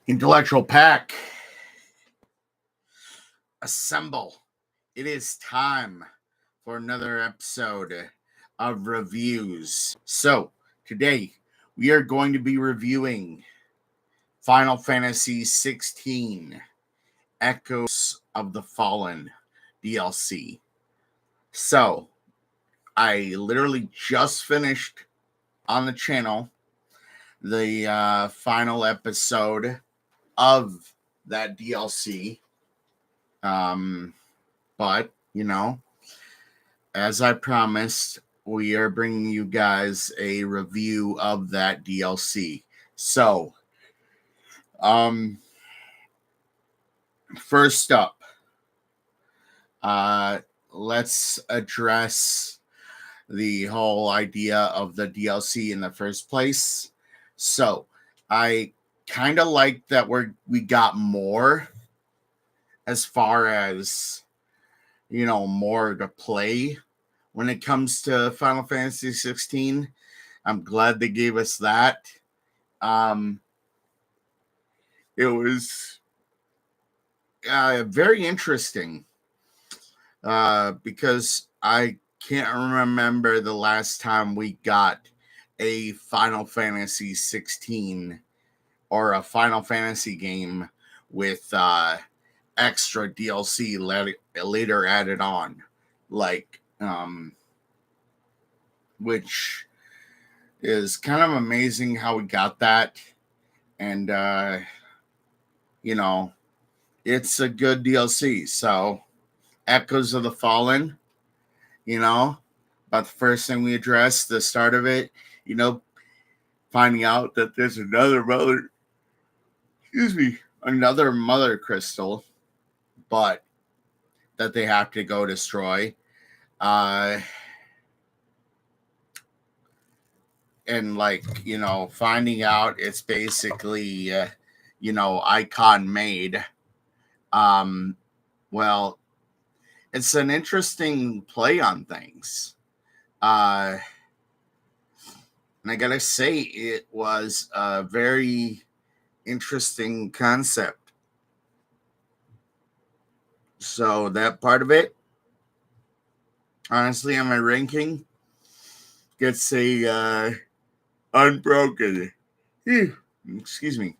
Intellectual Pack, assemble. It is time for another episode of reviews. So, today we are going to be reviewing Final Fantasy 16 Echoes of the Fallen DLC. So, I literally just finished on the channel the final episode of that DLC. But, as I promised, we are bringing you guys a review of that DLC. So, first up, let's address the whole idea of the DLC in the first place. So, I kind of like that we got more as far as, more to play when it comes to Final Fantasy 16. I'm glad they gave us that. It was very interesting because I can't remember the last time we got a Final Fantasy 16 or a Final Fantasy game with extra DLC later added on, which is kind of amazing how we got that. And, it's a good DLC. So, Echoes of the Fallen, about the first thing we addressed, the start of it, finding out that there's another mother crystal, but that they have to go destroy. And finding out it's basically, icon made. Well, it's an interesting play on things. And I gotta say, it was a very interesting concept. So that part of it, honestly, on my ranking, gets a unbroken. Excuse me.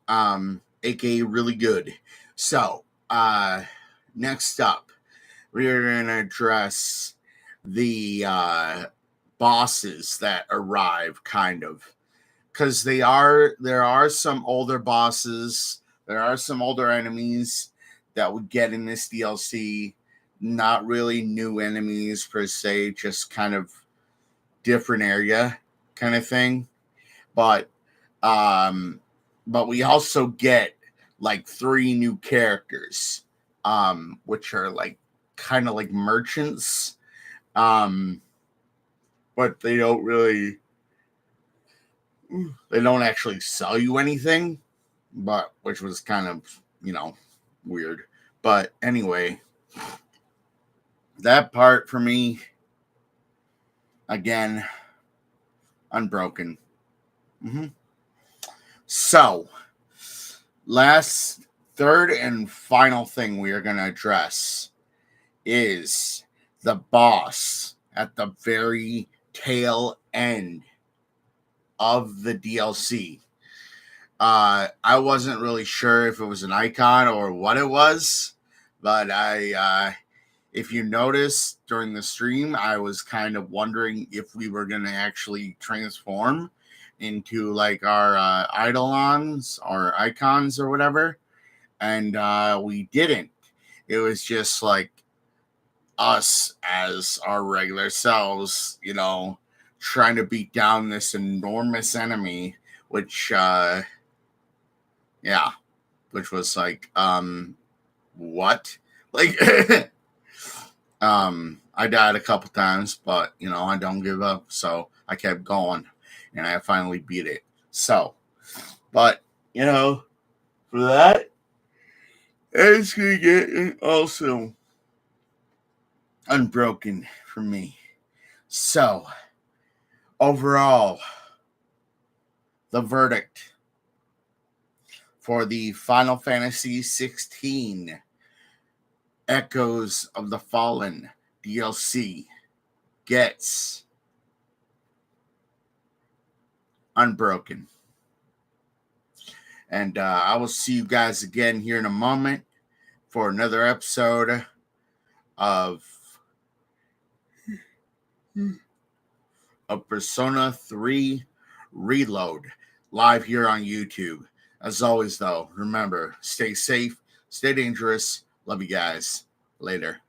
AKA really good. So, next up, we're going to address the bosses that arrive, kind of. Because there are some older bosses, there are some older enemies that we get in this DLC. Not really new enemies per se, just kind of different area kind of thing. But we also get 3 new characters, which are kind of like merchants, but they don't actually sell you anything, but which was kind of weird. But anyway, that part for me, again, unbroken. So, third and final thing we are going to address is the boss at the very tail end of the DLC. I wasn't really sure if it was an icon or what it was, but if you noticed during the stream, I was kind of wondering if we were going to actually transform into our eidolons or icons or whatever, and we didn't. It was just us as our regular selves, trying to beat down this enormous enemy, which was what? I died a couple times, but I don't give up, so I kept going, and I finally beat it. So, but for that, it's gonna get also unbroken for me. So, overall, the verdict: for the Final Fantasy 16 Echoes of the Fallen DLC gets Unbroken. And I will see you guys again here in a moment for another episode of Persona 3 Reload live here on YouTube. As always, though, remember, stay safe, stay dangerous. Love you guys. Later.